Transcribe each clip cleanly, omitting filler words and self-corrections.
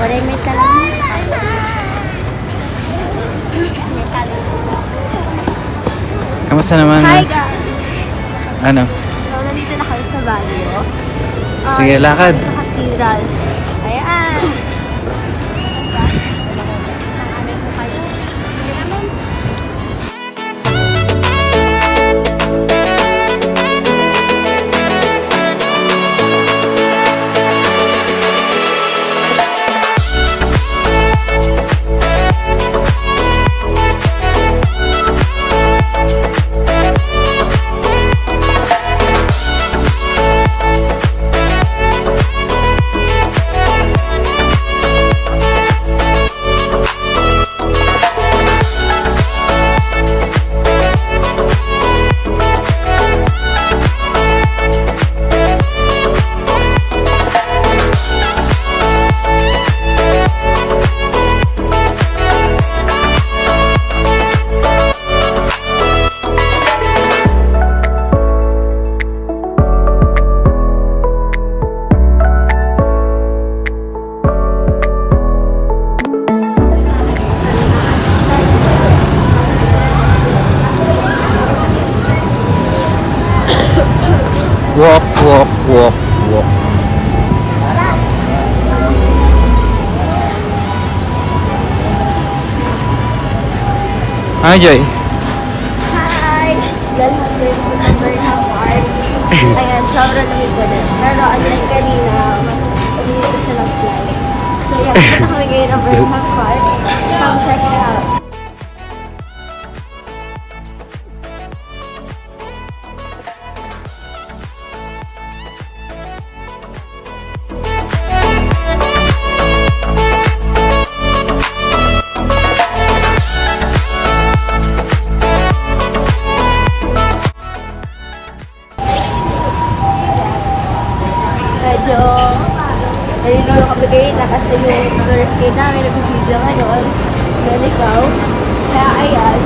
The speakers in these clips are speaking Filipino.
Wala may talaman. May talaman. Kamusta naman? Hi guys! Ano? So, nandito na kami sa Baguio. Sige, lakad. Sa cathedral. Ayan! Walk, walk, walk, walk. Hi, Joy. Hi! Dahil natin po ng Burnham Park. Ayan, sobrang lamig po din. Pero unlike kanina, mas uminito siya ng slide. So yeah, punta kami ngayon ng Burnham Park. Come check it out. Medyo naliligaw kami kayo na kasi yung tourist guide namin nag-video ngayon naligaw. Kaya ayan,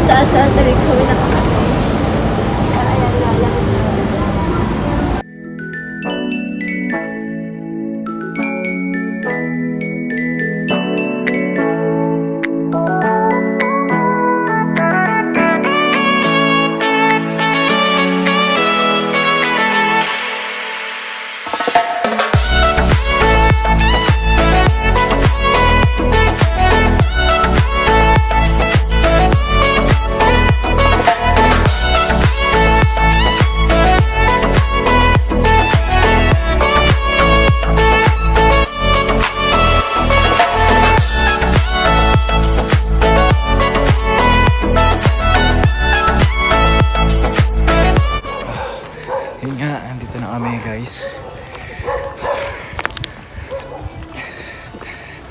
saan-saan talaga kami nakakatawa. Kaya ayan nga lang. Yun nga, andito na kami guys.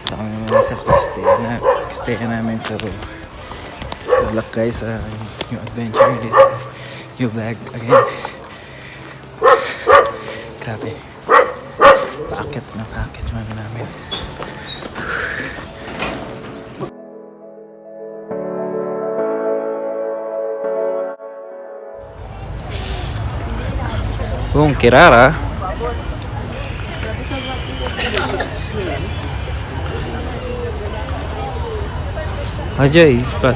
Ito kami naman sa pag-stay namin. So, good luck guys sa new adventure. This new vlog again. Grabe. Paakit muna namin. Kung Kirara. Ajay, spot.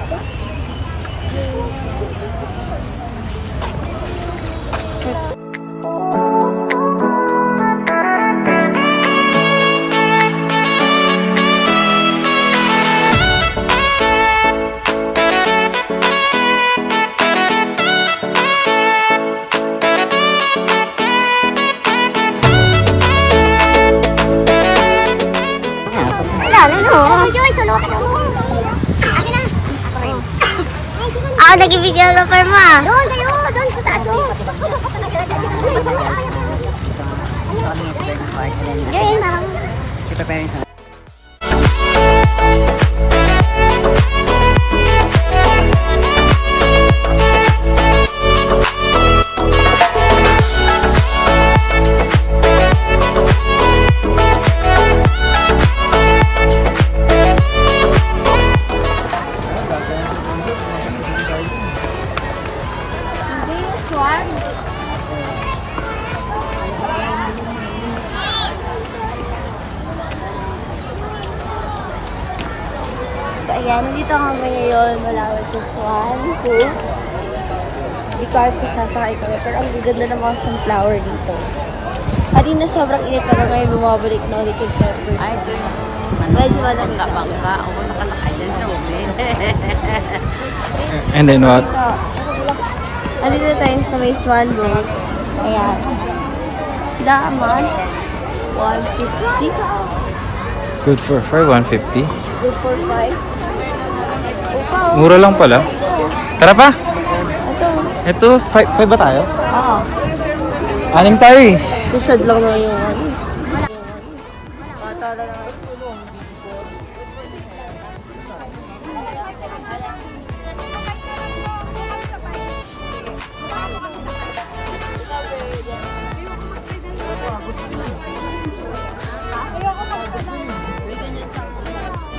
Ako nag-videographer mo ah. Doon sa taas mo. Diyan, parang. Preparing sa So, ayan, nandito kami ngayon. Malawat sa Swan Pool. Di car po sasakay kami. Pero ang ganda ng mga sunflower dito. At na sobrang init pero ngayon bumabalik na ulit yung pepper. Ay, ito yung Medyo malamig. bangka. O, nakasakay din sa umin. And then what? Andito tayo sa may Swan Boat. Ayan. Daman. 150. Good for 150. Good for 5. Upaw. Mura lang pala. Tara pa! Ito. Ito, 5 ba tayo? Oo. 6 tayo eh. Sushad lang na yung ano. Bata na lang ito.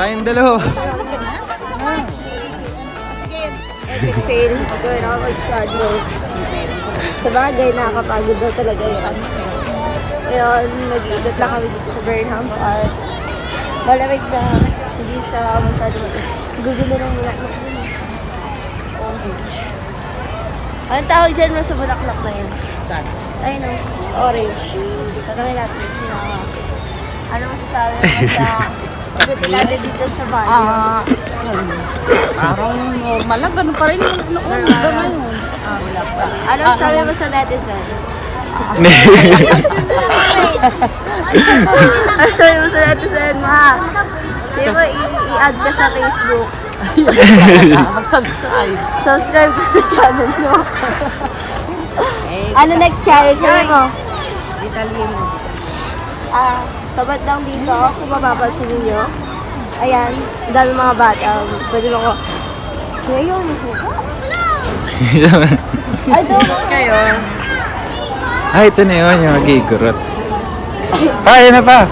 Tayong dalawa. Epic fail. Gawin ako mag-sword boat. Sa bagay, nakakapagod daw talaga yun. Ngayon, nag-iigot lang kami dito sa Burnham Park. Malamig na. Hindi siya masyado malamig. Gugulo ng bulaklak yun. Anong tawag dyan mo sa bulaklak na yun? Saan? Ayun o, orange. Tatanungin natin sila. Ano masasabi mo sa pagkatilada dito sa Baguio? Parang normal lang. Ganun pa rin yung noon. Normal lang. Ngayon. Wala pa. Ano sabi mo sa netizen? Ano sabi mo sa netizen, ma? Sige mo, i-add ka sa Facebook. Mag-subscribe. Subscribe ka sa channel mo. Eh, Ano next challenge mo? Italian mo. Sabat lang dito, kung mapapansin ninyo. Ayan, ang dami mga bata. Pwede mo ko. Ngayon, ay, doon. Kayo. Ay, ito na yun, yung magigurot. Pa, yun na pa.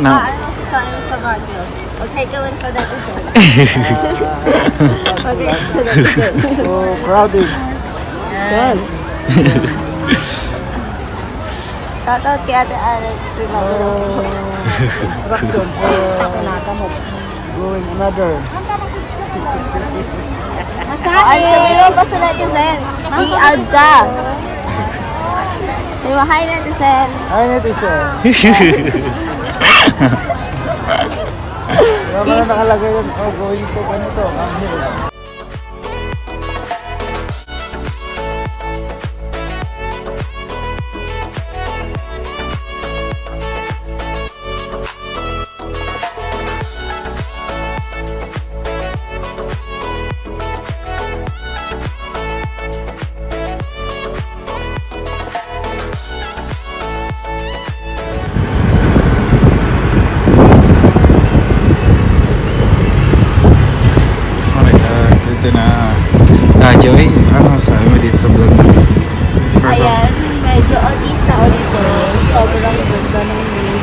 No. Ano masasabi mo sa Baguio? Okay ka man sa netizen. Okay ka sa netizen. So crowded. Yan. Shoutout kay Ate Alex. Instruction for going another. Masabi! Ano pa sa netizen? I-add ka. Di ba, hi netizen. Ay, netizen. Kaya pala nakalagay yun, going to ano to, ito na. Joy, ano sabi mo dito sa vlog na to? First Ayan, medyo ulit na ulit to. Sobrang ganda ng view.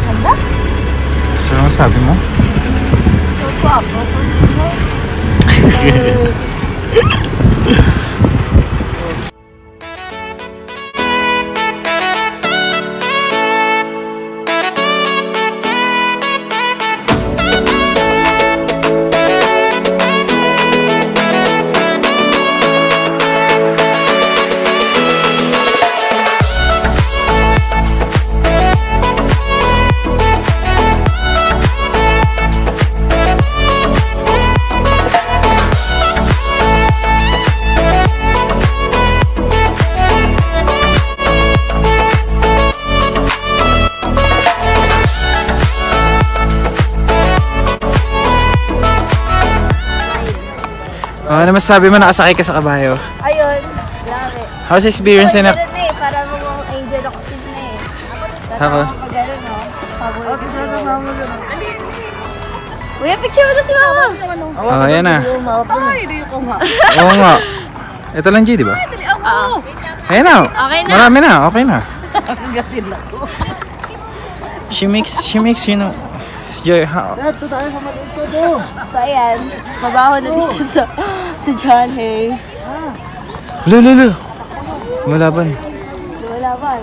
Ganda? So, ano sabi mo? Gwapo. Ano masasabi mo nakasakay ka sa kabayo? Ayun, grabe. How's the experience na? Ganun eh, para mo mong angel oxygen na eh. Ako? Pag gano'n, no? Paborito ko. May picture mo na si Mama. Oh, ayan na. Ay, hindi ko nga. Oo nga. Ito lang, G, di ba? Oo. Ayan na. Okay na. Marami na. Okay na. Gatin na ko. She makes, you know, si Joy, how? So, ayan. Mabaho na dito sa John Hay. Lulu. Malaban. Wala ba?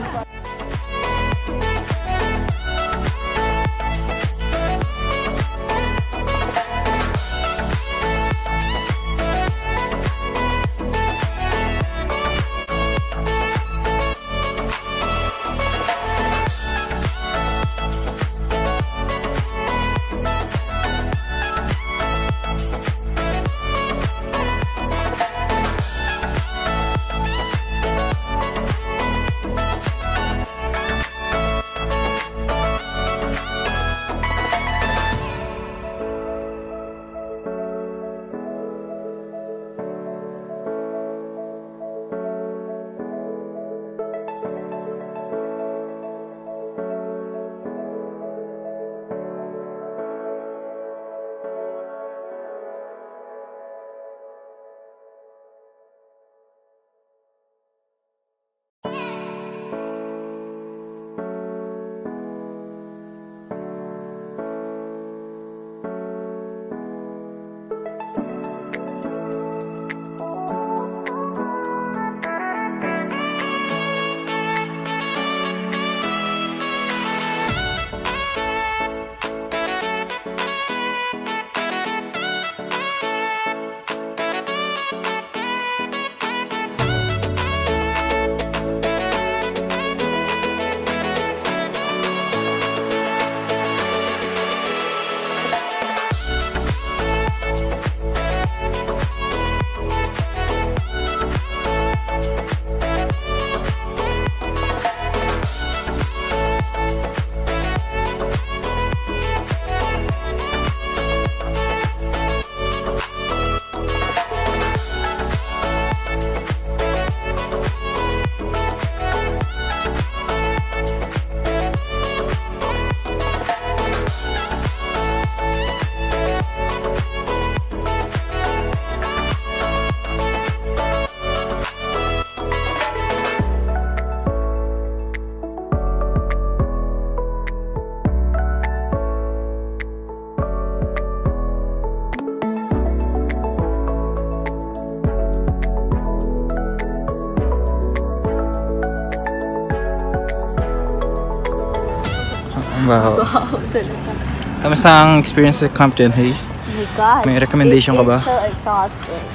Wow. Wow, talaga. Kamusta ang experience sa Compton, hey? Oh my God. May recommendation It ka ba? is so exhausting.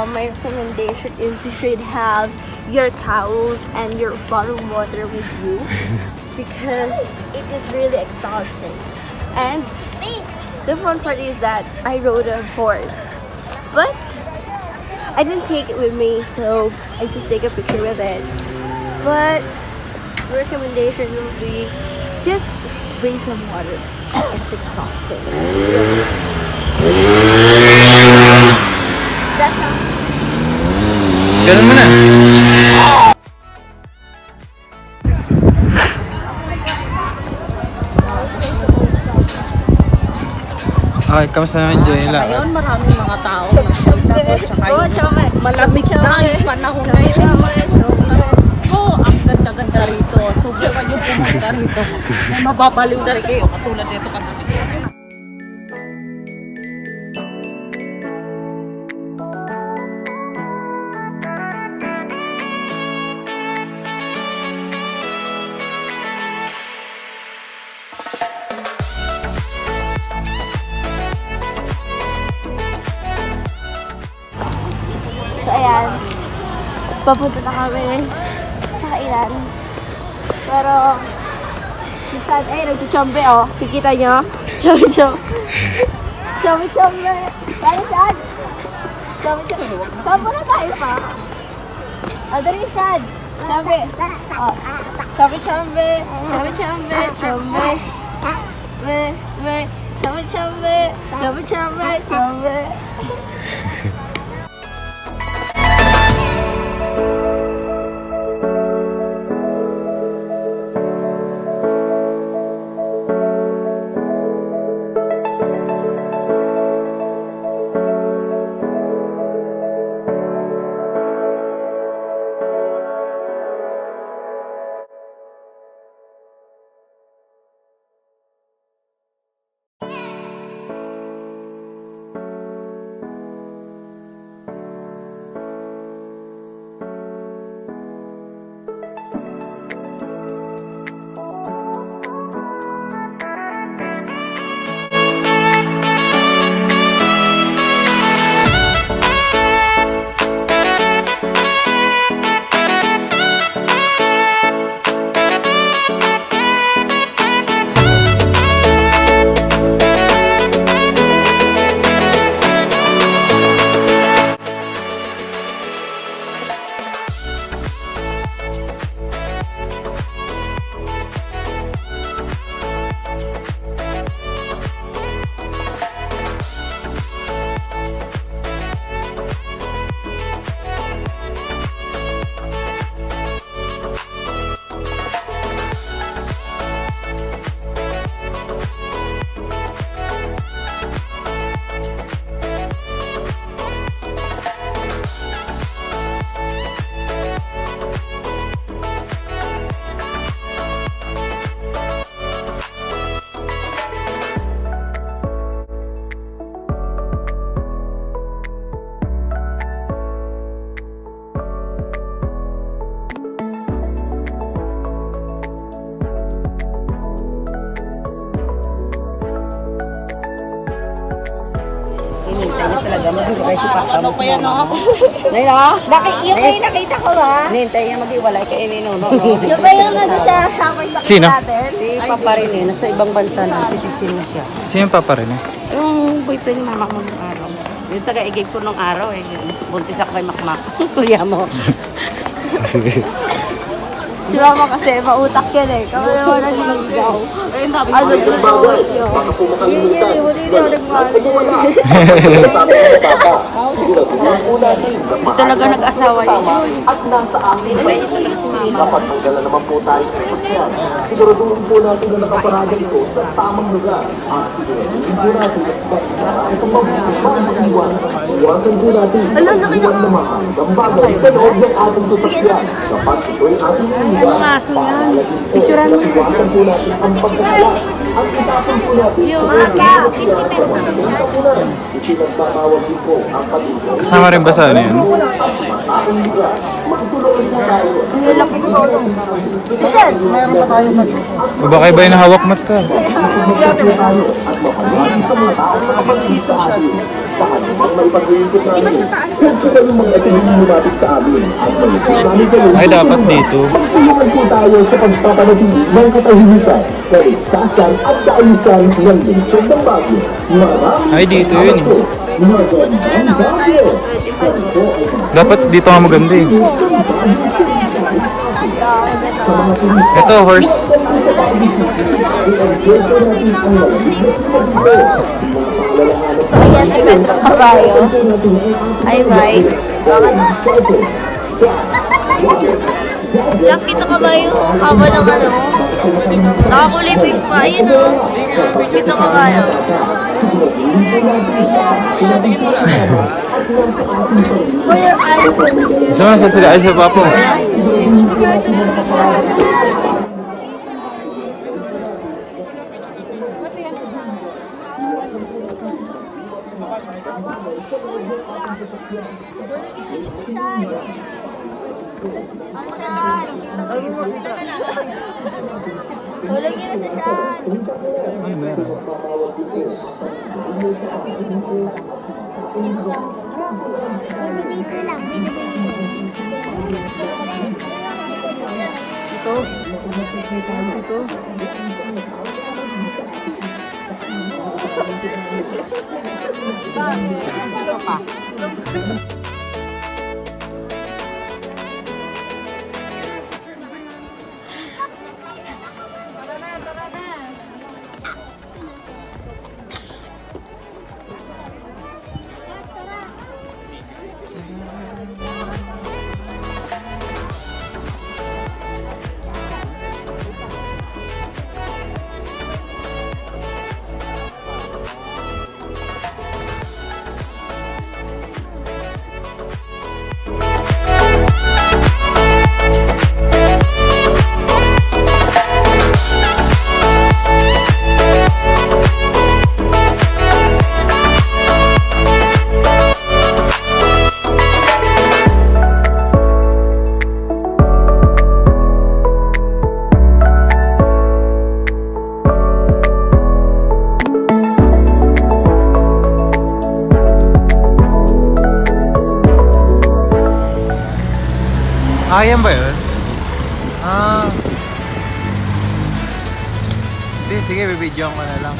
My recommendation is you should have your towels and your bottled water with you because it is really exhausting. And the fun part is that I rode a horse, but I didn't take it with me, so I just take a picture with it. But the recommendation will be just bring some water. It's exhausting. That's how. Ganun mo na. Okay, kamusta naman, Joy? Ngayon, maraming mga tao nagpunta ko. Tsaka Oo, yung tsaka malamig na ang panahon ngayon. Oo, ang ganda-ganda rito. Subukan yung pumunta rito. Mababaliw na rin kayo. Katulad nito katabi. So ayan, papunta na kami sa kailan. Pero, minsan, ay, nagtuchambe oh. Kikita nyo? Chambe-chambe. Chambe-chambe. Tayo saan? Chambe-chambe. Saan na tayo pa? O, dali saan? Chambe. O, chambe-chambe. Chambe-chambe. Chambe. Me. Chambe-chambe. Chambe-chambe. Chambe. Ay, si Papa. Ano pa yan, no? Nay, no? Yung ba yung nakita ko ba? Nintay niya mag-iwalay kay Nino, no? Yung ba yung nandun sa sakay sa Sino? natin? Si Papa rin eh, nasa ibang bansa na, citizen na siya. Sino yung papa rin eh? Yung boyfriend ni mama mo nung araw. Yung taga-igig ko nung araw eh. Buntis ako kay Makmak. Kuya mo. Si mama kasi mautak yan eh. Kami naman naliligaw. Ayun, sabi ko. Ano yung bawal yun? Yun, wala na nagmahal. Hindi talaga nag-asawa yun. Hindi talaga si mama. Dapat magdala naman po tayo sa sasakyan. Siguraduhin po natin na nakaparada ito sa tamang lugar. At siguraduhin po natin at kung mag-iwan, iwasan po natin iwan na mga hanggang bagay sa loob ng ating sasakyan. Kapag ito'y ating iwan, Picturean mo. iwasan po natin ang pagkakala at itasan po natin Mga ka, 50 pesos. isinagtatawag din po ang pag-ibig. Kasama rin ba sa ano yun? Nilaki ko. Michelle, meron pa tayo sa O baka iba yung hawak mata? Ay, dapat dito. Tulungan po tayo sa pagpapanatili ng katahimikan, kaligtasan at kaayusan ng lungsod ng Baguio. Maraming Ay, dito yun eh. magandang Baguio. Dapat dito nga maganda eh. Ito, horse. So, ayan si Pedro Caballo. Ay, Vice. Laki to Caballo. Haba ng ano. Nakakulay pink pa. Ayun o. Dito Caballo. For your eyes. Isa mo sa sila. Ay, sa papo. Huwag yun na sa Sean. Dito lang. Ayan ba yun? Ah. Hindi, sige, bibidyoan ko na lang.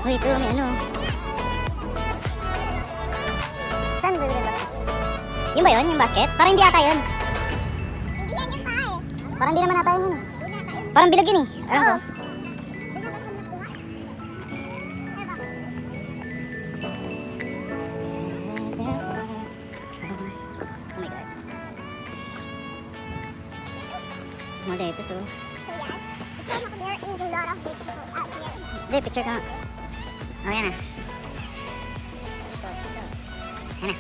Uy, ito may ano. Saan ba yung basket? Yun ba yun? Yung basket? Parang hindi ata yun. Hindi yan yung paa eh. Parang hindi naman ata yun yun eh. Parang bilog yun eh. Oo. dito so. There is a lot of beautiful out here. Jay, picture ka nga. Oh, yan na. Yan na.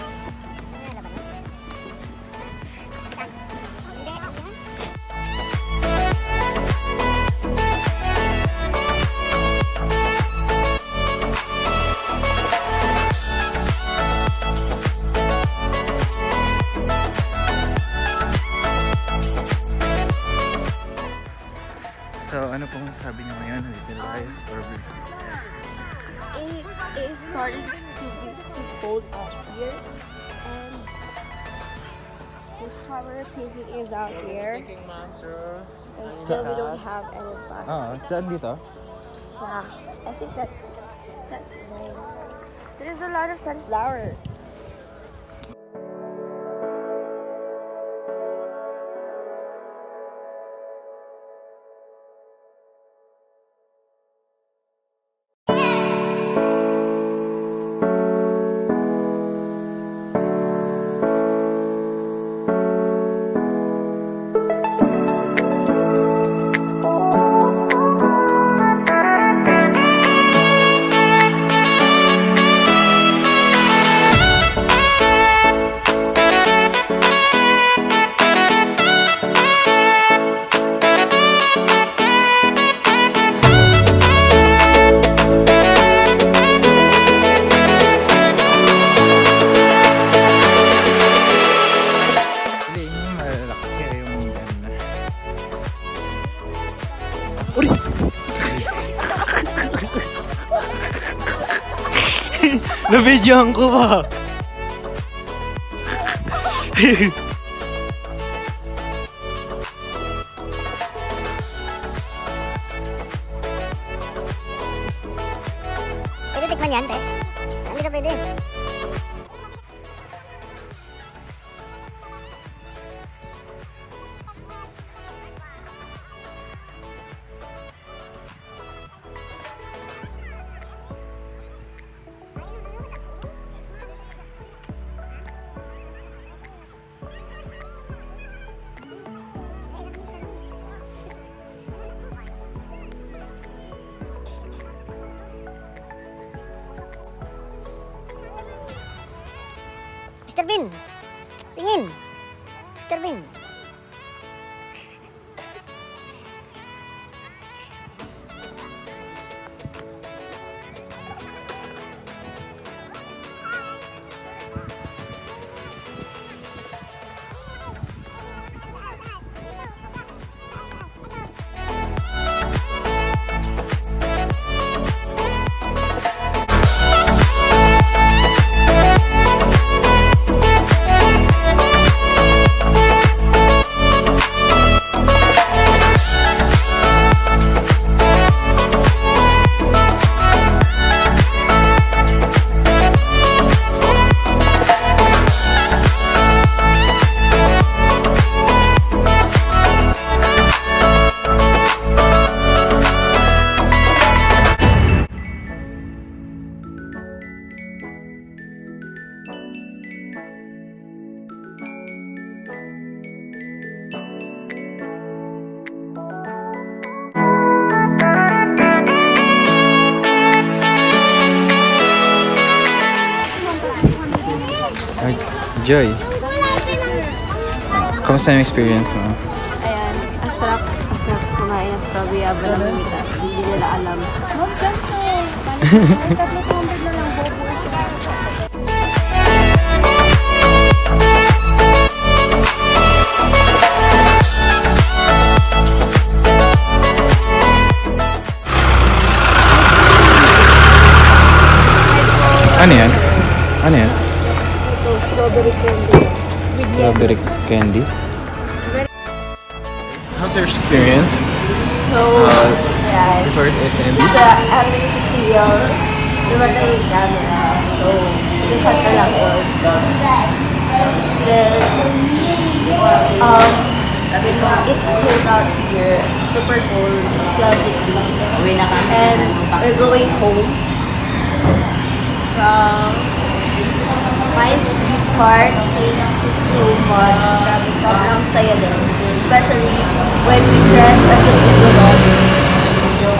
So, ano pong sabi niyo ngayon? Dito na tayo sa Strawberry. It started to be too cold out here, and the flower painting is out here. And still we don't have any baskets. Saan dito? Yeah, I think that's nice. There's a lot of sunflowers. Hindi, yung malalaki kaya yung ganda. Uri! Nabidyohan ko ba? Pwede tikman yan, te. Hindi ka pwede. Mr. Bean! Tingin! Mr. Bean! Joy, kamusta yung experience mo? Ayan, ang sarap kumain ng strawberry habang namimitas. Hindi nila alam. Mom Johnson! Tatlo kumpid na lang bobo. Ano yan? Ano yan? Ito, strawberry candy. Strawberry candy? How's your experience So, yeah, before SNDs? it's a having to feel lumata yung camera. So, ikat ka lang yun. Then, it's cold out here. Super cold. It's cloudy. Uwi na kami. And we're going home from Pines Park. so much. Grabe, sobrang saya din. Especially when we dressed as a Igorot.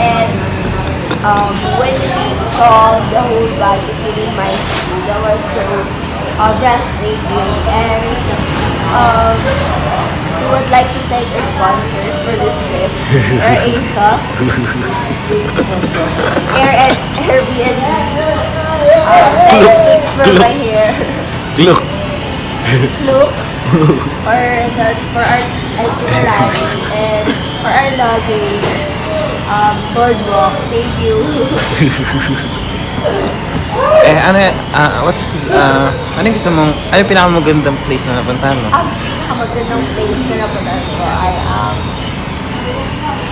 And when we saw the whole bag in my school, that was so breathtaking. And we would like to thank our sponsors for this trip. Air Asia, Airbnb, Netflix for my hair, Look! Klook for our itinerary, and for our luggage, Boardwalk. Thank you. Ano yung gusto mong, ano yung pinakamagandang place na napuntahan mo? Ang pinakamagandang place na napuntahan ko ay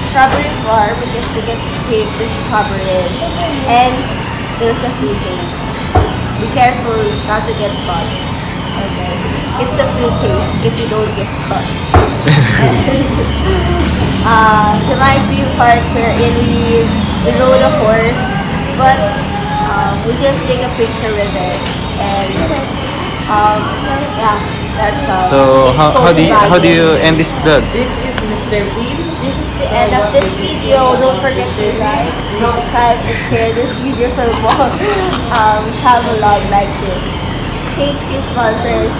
Strawberry Farm because you get to pick the strawberries and there's a free taste. Be careful not to get caught. Okay. It's a free taste if you don't get caught. The My View Park wherein we rode a horse, but we just take a picture with it, and yeah, that's all. So, how do you end this vlog? This is Mr. Bean. This is the end of this video. Don't forget to like, subscribe, and share this video for more travel vlog like this. Thank you, sponsors.